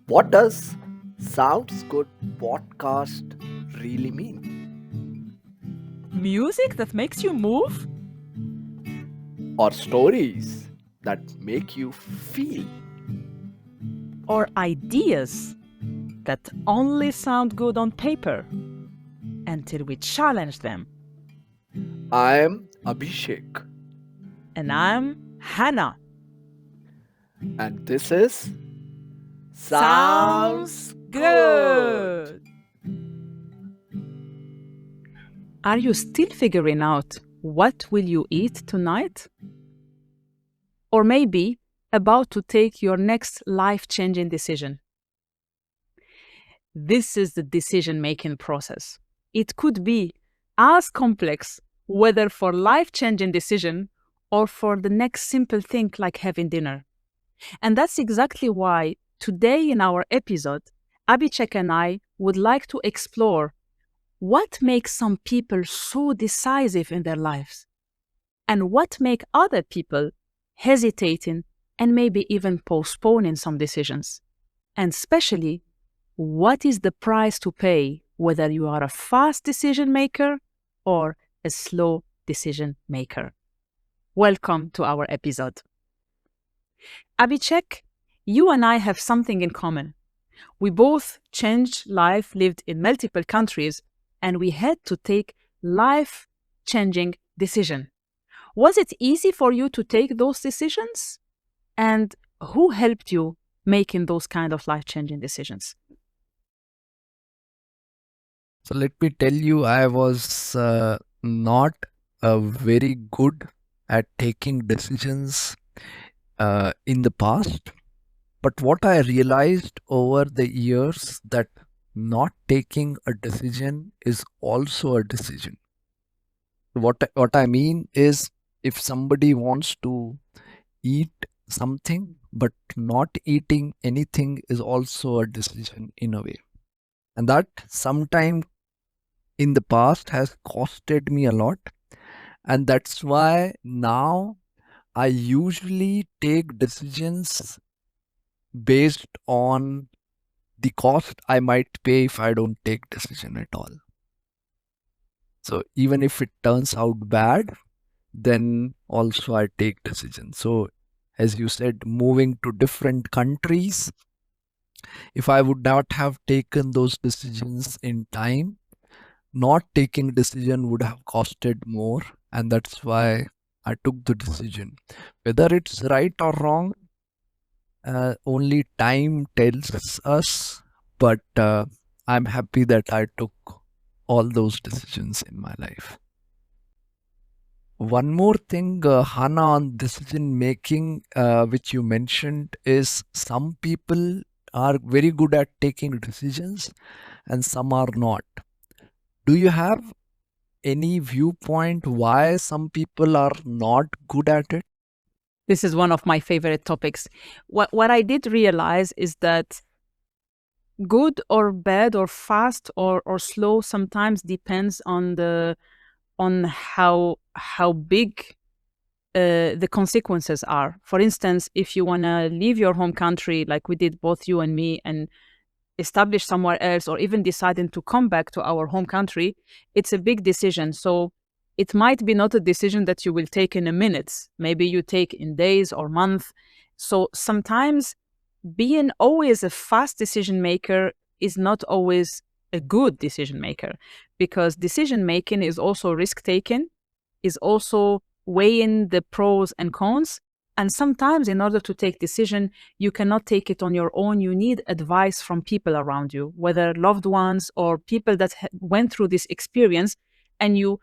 What does Sounds Good podcast really mean? Music that makes you move? Or stories that make you feel? Or ideas that only sound good on paper until we challenge them? I am Abhishek, And I'm Hana. and this is Sounds Sounds Good. good. Are you still figuring out what will you eat tonight? Or maybe about to take your next life-changing decision? This is the decision-making process. It could be as complex, whether for life-changing decision or for the next simple thing like having dinner. And that's exactly why today in our episode, Abhishek and I would like to explore what makes some people so decisive in their lives and what make other people hesitating and maybe even postponing some decisions. And especially, what is the price to pay whether you are a fast decision maker or a slow decision maker? Welcome to our episode. Abhishek, you and I have something in common. We both changed life, lived in multiple countries, and we had to take life-changing decision. Was it easy for you to take those decisions? And who helped you making those kind of life-changing decisions? So let me tell you, I was not very good at taking decisions in the past. But what I realized over the years that not taking a decision is also a decision. What I mean is, if somebody wants to eat something, but not eating anything is also a decision in a way. And that sometimes in the past has costed me a lot. And that's why now I usually take decisions based on the cost I might pay if I don't take decision at all. So even if it turns out bad, then also I take decision. So as you said, moving to different countries, if I would not have taken those decisions in time, not taking decision would have costed more, and that's why I took the decision. Whether it's right or wrong, only time tells us, but I'm happy that I took all those decisions in my life. One more thing, Hana, on decision making, which you mentioned, is some people are very good at taking decisions and some are not. Do you have any viewpoint why some people are not good at it? This is one of my favorite topics. What I did realize is that good or bad or fast or slow sometimes depends on how big the consequences are. For instance, if you want to leave your home country, like we did both you and me, and establish somewhere else, or even deciding to come back to our home country, it's a big decision. So it might be not a decision that you will take in a minute. Maybe you take in days or months. So sometimes being always a fast decision maker is not always a good decision maker, because decision making is also risk taking, is also weighing the pros and cons. And sometimes in order to take decision, you cannot take it on your own. You need advice from people around you, whether loved ones or people that went through this experience, and you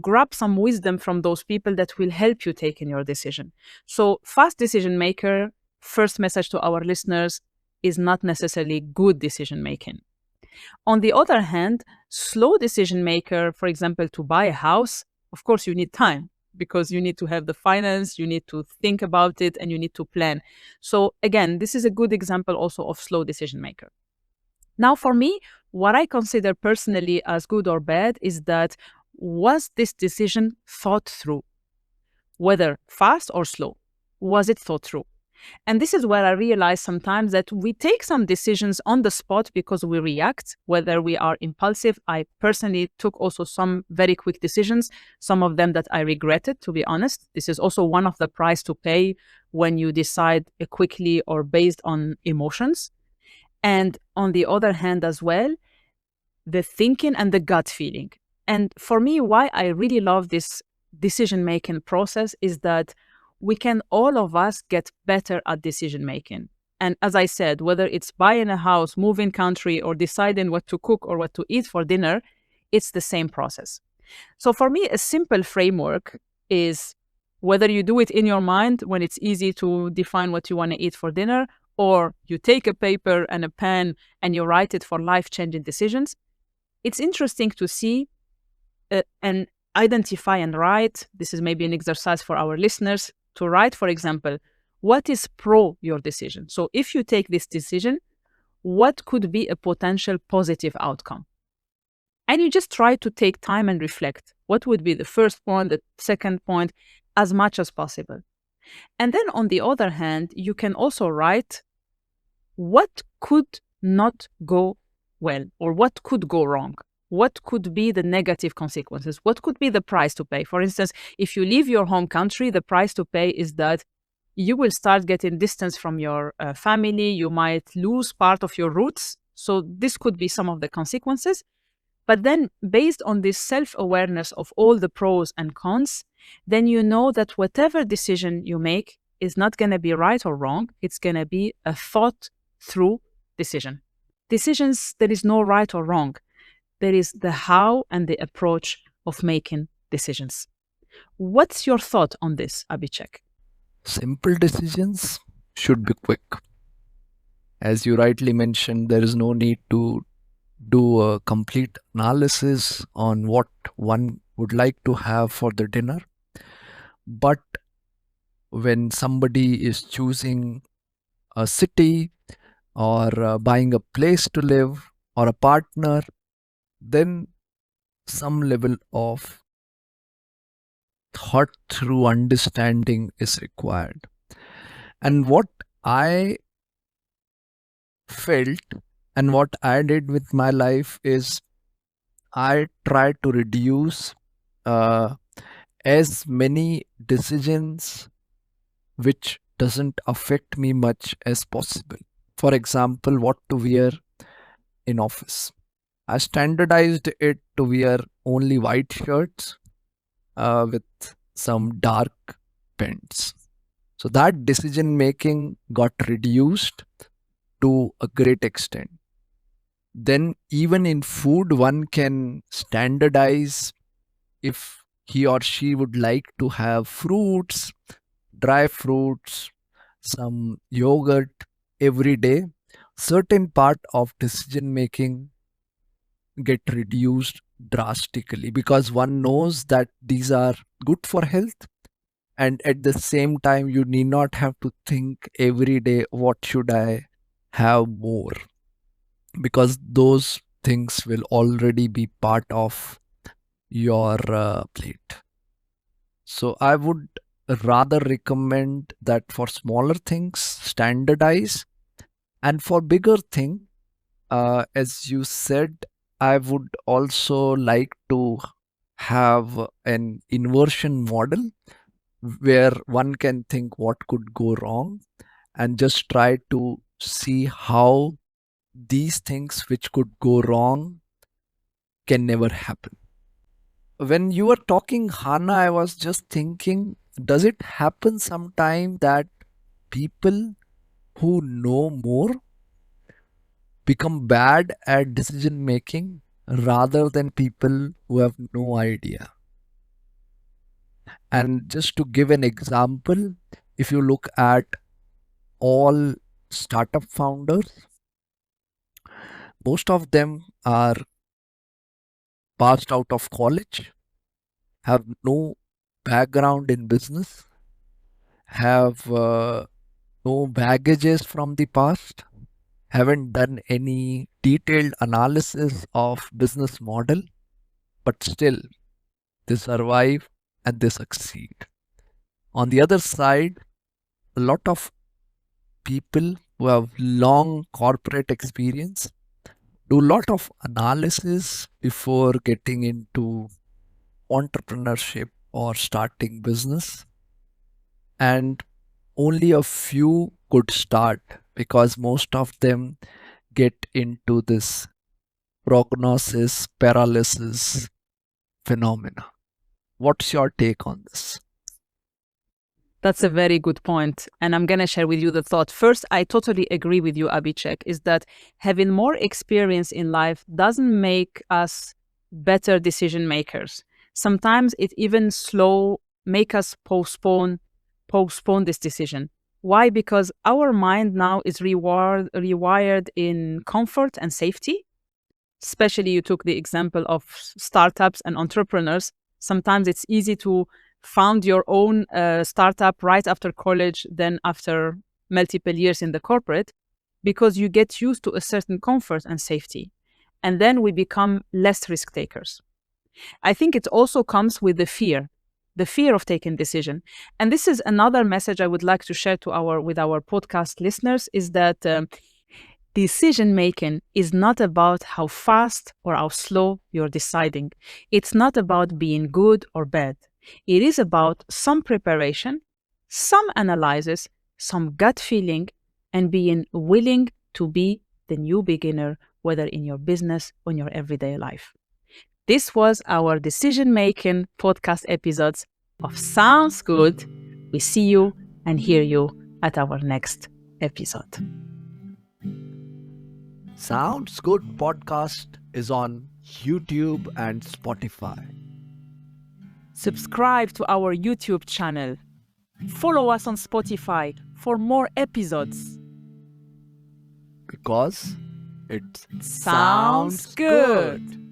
grab some wisdom from those people that will help you take in your decision. So fast decision maker, first message to our listeners, is not necessarily good decision making. On the other hand, slow decision maker, for example, to buy a house, of course you need time, because you need to have the finance, you need to think about it, and you need to plan. So again, this is a good example also of slow decision maker. Now, for me, what I consider personally as good or bad is that, was this decision thought through? Whether fast or slow, was it thought through? And this is where I realize sometimes that we take some decisions on the spot because we react, whether we are impulsive. I personally took also some very quick decisions, some of them that I regretted, to be honest. This is also one of the price to pay when you decide quickly or based on emotions. And on the other hand, as well, the thinking and the gut feeling. And for me, why I really love this decision making process is that we can all of us get better at decision making. And as I said, whether it's buying a house, moving country, or deciding what to cook or what to eat for dinner, it's the same process. So for me, a simple framework is whether you do it in your mind when it's easy to define what you want to eat for dinner, or you take a paper and a pen and you write it for life changing decisions. It's interesting to see and identify and write. This is maybe an exercise for our listeners to write, for example, what is pro your decision. So if you take this decision, what could be a potential positive outcome? And you just try to take time and reflect. What would be the first point, the second point, as much as possible. And then on the other hand, you can also write what could not go well or what could go wrong. What could be the negative consequences? What could be the price to pay? For instance, if you leave your home country, the price to pay is that you will start getting distance from your family. You might lose part of your roots. So this could be some of the consequences. But then based on this self-awareness of all the pros and cons, then you know that whatever decision you make is not going to be right or wrong. It's going to be a thought through decision. Decisions, there is no right or wrong. There is the how and the approach of making decisions. What's your thought on this, Abhishek? Simple decisions should be quick. As you rightly mentioned, there is no need to do a complete analysis on what one would like to have for the dinner. But when somebody is choosing a city or buying a place to live or a partner, then some level of thought through understanding is required. And what I felt and what I did with my life is I tried to reduce as many decisions which doesn't affect me much as possible. For example, what to wear in office. I standardized it to wear only white shirts with some dark pants. So that decision making got reduced to a great extent. Then even in food, one can standardize if he or she would like to have fruits, dry fruits, some yogurt every day. Certain part of decision making get reduced drastically because one knows that these are good for health, and at the same time you need not have to think every day what should I have more, because those things will already be part of your plate. So I would rather recommend that for smaller things standardize, and for bigger thing, as you said, I would also like to have an inversion model where one can think what could go wrong and just try to see how these things which could go wrong can never happen. When you were talking, Hana, I was just thinking, does it happen sometime that people who know more become bad at decision making rather than people who have no idea? And just to give an example, if you look at all startup founders, most of them are passed out of college, have no background in business, have no baggages from the past, haven't done any detailed analysis of business model, but still they survive and they succeed. On the other side, a lot of people who have long corporate experience do a lot of analysis before getting into entrepreneurship or starting business, and only a few could start because most of them get into this prognosis paralysis phenomena. What's your take on this? That's a very good point. And I'm going to share with you the thought. First, I totally agree with you, Abhishek, is that having more experience in life doesn't make us better decision makers. Sometimes it even make us postpone this decision. Why? Because our mind now is rewired in comfort and safety. Especially you took the example of startups and entrepreneurs. Sometimes it's easy to found your own startup right after college, then after multiple years in the corporate, because you get used to a certain comfort and safety. And then we become less risk takers. I think it also comes with the fear of taking decision. And this is another message I would like to share with our podcast listeners is that decision making is not about how fast or how slow you're deciding. It's not about being good or bad. It is about some preparation, some analysis, some gut feeling, and being willing to be the new beginner, whether in your business or in your everyday life. This was our decision making podcast episodes of Sounds Good. We see you and hear you at our next episode. Sounds Good podcast is on YouTube and Spotify. Subscribe to our YouTube channel. Follow us on Spotify for more episodes. Because it Sounds good.